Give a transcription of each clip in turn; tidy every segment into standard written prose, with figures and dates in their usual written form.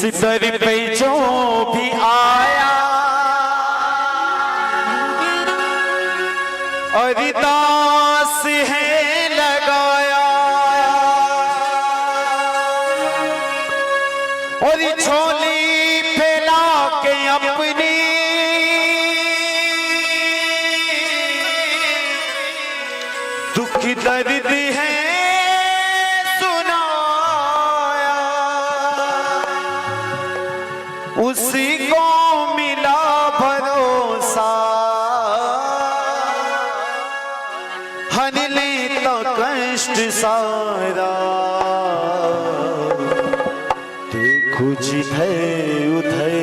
दर पे जो भी आया अरदास है लगाया और झोली फैला के अपनी दुख दर्द है सुनाया उसी को मिला भरोसा हन लेता कष्ट सारा देखो जिधर उधर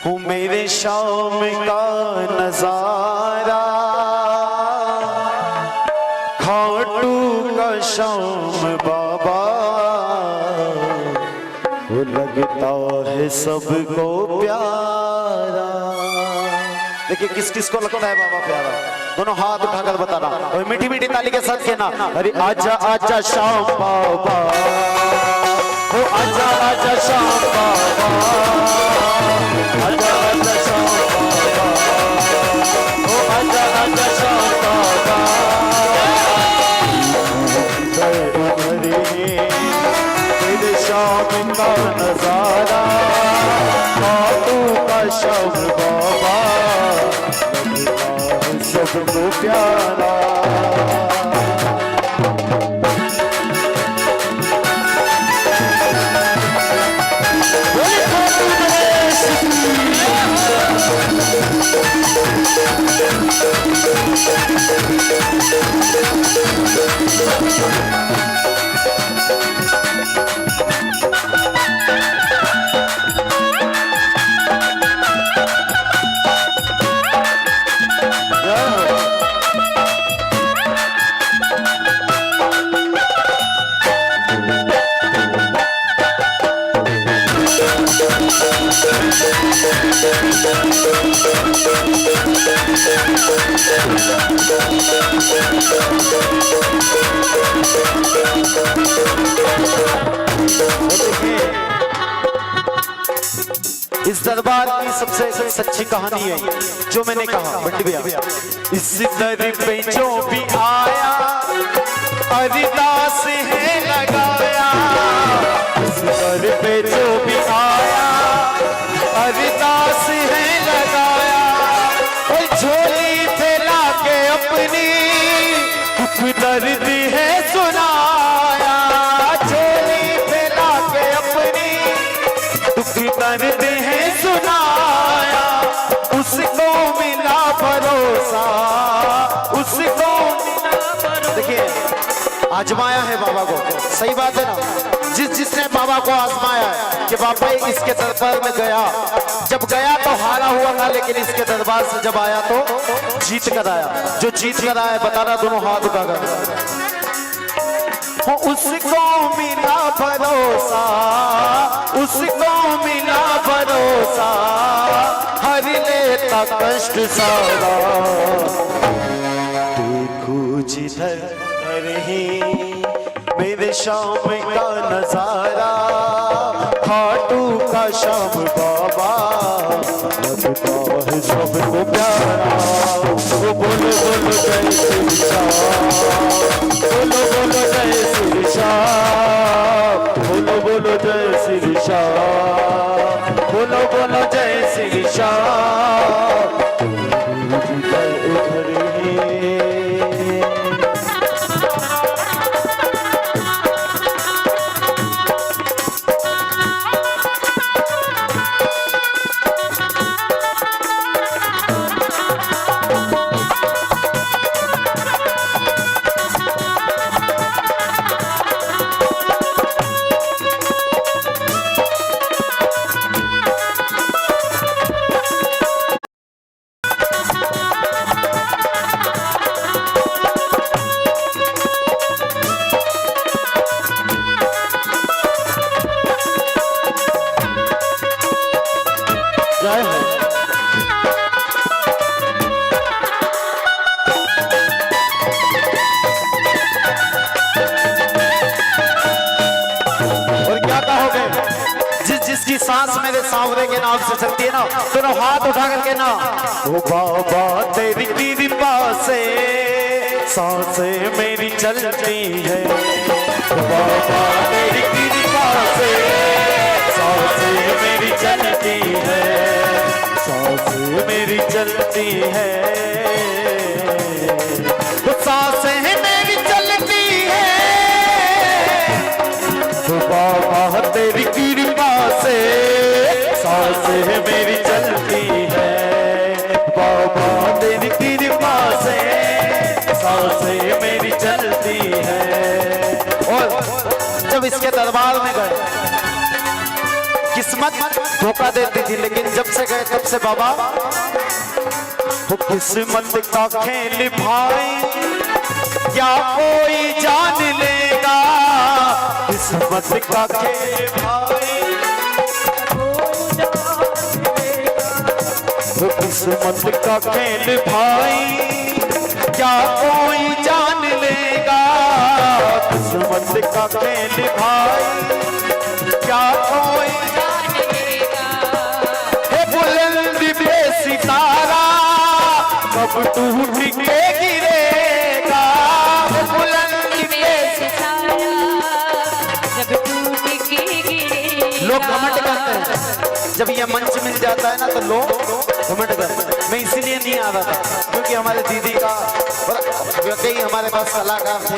हूँ मेरे शाम का नजारा खाटू का शाम बाबा वो लगता है सबको प्यारा। देखिए किस किस को लगता है बाबा प्यारा, दोनों हाथ उठाकर बताना और मीठी मीठी ताली के साथ कहना अरे आजा आजा शाम बाबा, ओ आजा आजा शाम बाबा, आजा आजा शाम बाबा, ओ आजा आजा शाम बाबा। तेरे शाम का नजारा खाटू का शाम बाबा सबको प्यारा। इस दरबार की सबसे सच्ची कहानी है जो मैंने कहा बंटी भैया, इस दर पे जो भी आया अरदास है लगाया, इस दर पे जो भी आया अरदास है लगाया और झोली फैला के अपनी दुख दर्द है सुनाया, झोली फैला के अपनी दुख दर्द है सुनाया उसको मिला भरोसा, उसको मिला भरोसा। देखिए आजमाया है बाबा को, सही बात है ना, जिसने बाबा को आजमाया है कि बाबा इसके दरबार में गया, जब गया तो हारा हुआ था लेकिन इसके दरबार से जब आया तो जीत कर आया। जो जीत कर आया बताना दोनों हाथ उठाकर, उसको मिला भरोसा, उसको मिला भरोसा हर लेता कष्ट सारा देखो जिधर ही मेरे शाम का नजारा खाटू का शाम बाबा लगता है सबको प्यारा। वो बोलो बोलो जय श्री श्याम, बोलो बोलो जय श्री श्याम, बोलो बोलो जय श्री श्याम, बोलो बोलो जय श्री श्याम। कहोगे? जिसकी सांस मेरे सांवरे के नाम से चलती है ना, दोनों हाथ उठा करके ना, ओ बाबा तेरी कृपा से सांसें मेरी चलती है, ओ बाबा तेरी कृपा से सांसें मेरी चलती है, सांसें मेरी चलती है, तो सांसें मेरी चलती है, तो बाबा तेरी कृपा से सांसें मेरी चलती है, बाबा तेरी कृपा से सांसें मेरी चलती है। और जब इसके दरबार में गए, किस्मत धोखा देती थी, लेकिन जब से गए तब से बाबा वो किस्मत का खेल भाई क्या कोई जान लेगा, किस्मत का खेल भाई वो किस्मत का खेल भाई क्या कोई जान लेगा, किस्मत का खेल भाई क्या कोई जान लेगा, हे बुलंद पे सितारा कब टूट के गिरेगा, हे बुलंद पे सितारा जब टूट के गिरेगा। लोग घमंड करते हैं, जब ये मंच मिल जाता है ना तो लोग घमंड करते हैं। मैं इसीलिए नहीं आ रहा था क्योंकि हमारे दीदी का कई हमारे पास कलाकार थे,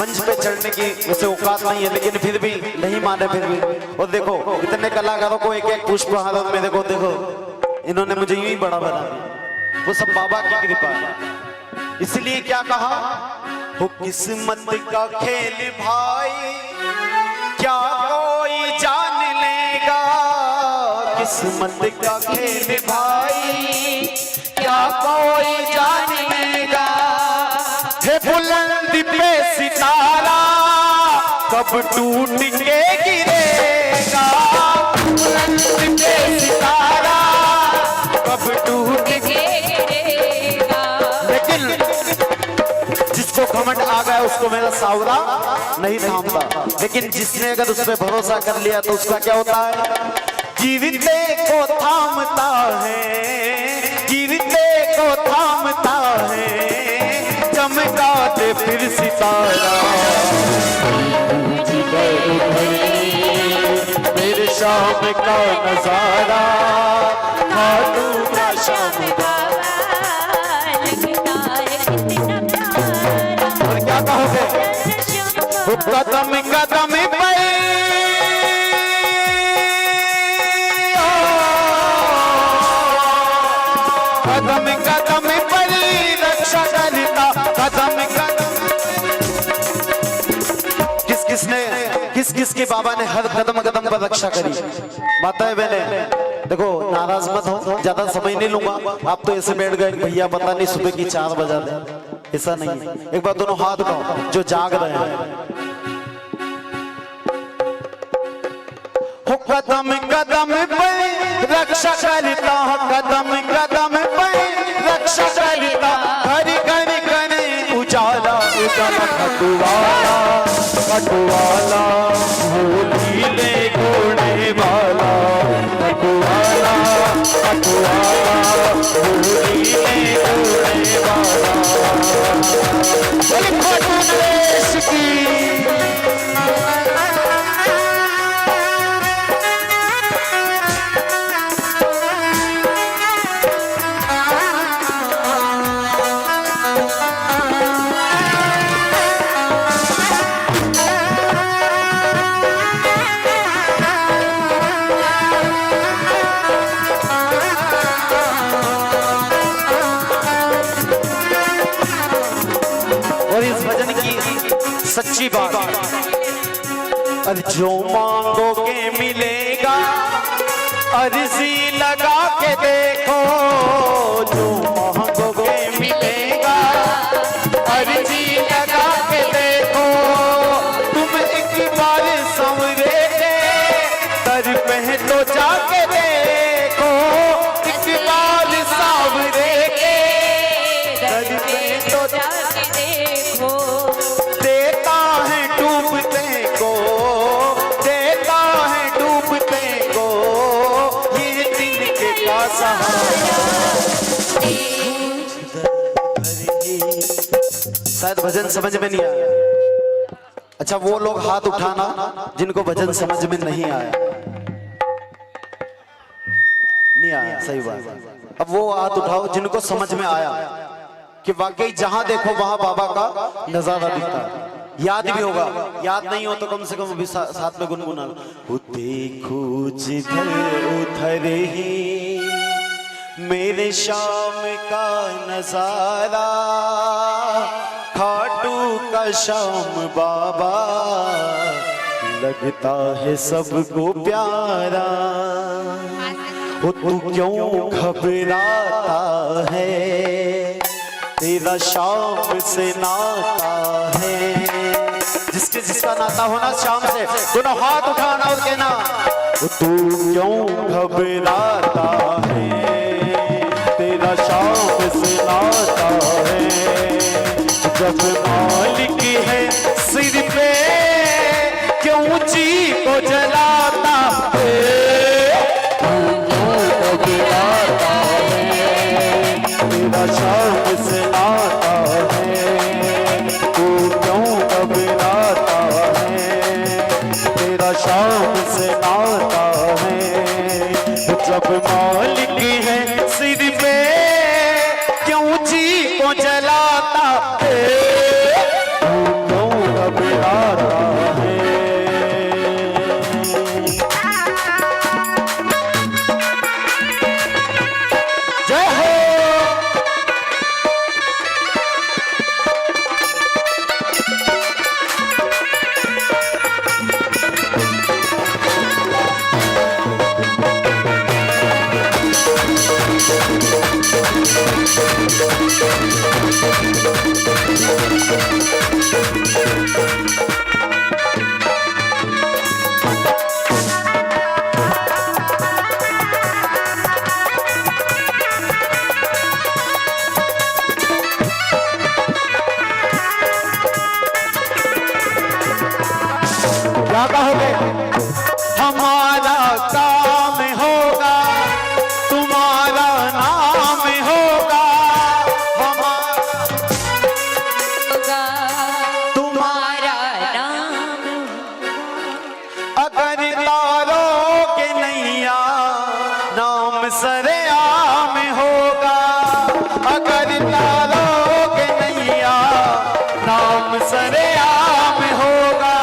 मंच पे चढ़ने की उसे औकात नहीं है, लेकिन फिर भी नहीं माने फिर भी। और देखो इतने कलाकारों को एक एक पुष्पहार मेरे को देखो, इन्होंने मुझे यूं ही बड़ा बना दिया, वो सब बाबा की कृपा है। इसलिए क्या कहा, वो किस्मत का खेल भाई क्या कोई जान लेगा, किस्मत का खेल भाई क्या कोई जान लेगा, हे बुलंद पे सितारा कब टूट के गिरेगा, बुलंद पे सितारा कब टूट के गिरेगा। लेकिन जिसको घमंड आ गया उसको मेरा सावरा नहीं थामता, लेकिन जिसने अगर उस पर भरोसा कर लिया तो उसका क्या होता है, जीविते को थामता है, जीविते को थामता है, चमका दे फिर सितारा, मेरे शाम का नजारा, खाटू का शाम का, और क्या कहोगे, कदम कदम पे कदम कदम पर रक्षा करता, कदम कदम किस किस के बाबा ने हर कदम कदम पर रक्षा करी। माताएं बहने देखो, नाराज मत हो, ज्यादा समय नहीं लूंगा, आप तो ऐसे बैठ गए भैया पता नहीं सुबह की 4 बजा दे, ऐसा नहीं है। एक बार दोनों हाथ उठाओ जो जाग रहे हैं, कदम कदम पर रक्षा करता, कदम कदम पर रक्षा करता, घर घर घर उजाला उजाला, खटुवाला खटुवाला होली ले घोड़े वाला, खटुवाला खटुवाला होली ले घोड़े वाला, खटू देश की सच्ची बात, अरे जो मांगोगे मिलेगा, अर्जी लगा के देखो, जो मांगोगे मिलेगा, अर्जी लगा के देखो, तुम एक बार संवरे के दर पे तो जाके देखो, एक बार सांवरे के दर पे तो जाके देखो, देता है डूबते को, देता है डूबते को, ये तिनके का सहारा। शायद भजन समझ में नहीं आया। अच्छा वो लोग हाथ उठाना जिनको भजन समझ में नहीं आया। नहीं आया, सही बात। अब वो हाथ उठाओ जिनको समझ में आया कि वाकई जहां देखो वहां बाबा का नजारा दिखता है। याद भी होगा, याद नहीं हो तो कम से कम अभी साथ में गुनगुना। देखो जिधर उधर ही मेरे शाम का नजारा, खाटू का शाम बाबा लगता है सबको प्यारा। वो तू क्यों घबराता है, तेरा शाम से नाता है। जिसके जिसका नाता होना शाम से, दोनों हाथ उठाना और कहना वो तू क्यों घबराता है, तेरा शाम से नाता है। जब मालिक है सिर पे क्यों ऊंची को जलाता है, घबराता है, तेरा शाम से नाता है। तू क्यों घबराता है, तेरा शाम से नाता है। जब मालिक है सिर पे क्यों ऊंची को जलाता है, तू क्यों घबराता है। जय हो। क्या कहोगे? हमारा काम होगा, तुम्हारा नाम होगा, तुम्हारा नाम। अगर तारोगे नैया नाम सरेआम होगा। अगर तारोगे नैया नाम सरेआम होगा।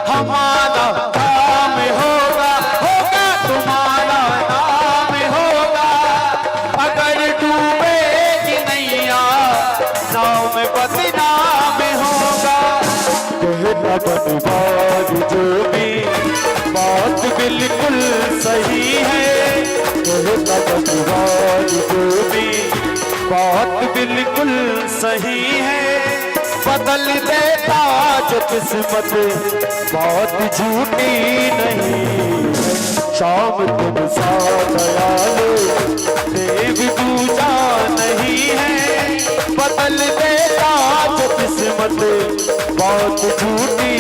हमारा काम होगा, होगा तुम्हारा नाम होगा। अगर डूबेगी नैया नाम बदनाम होगा। कहना बनवाज जो भी बात बिल्कुल सही है, कहना बनवाज जो भी बात बिल्कुल सही है। बदल देता जो किस्मत बात झूठी नहीं है। शाम तुम सा दयालु देव दूजा नहीं है। बदल देता जो किस्मत बात झूठी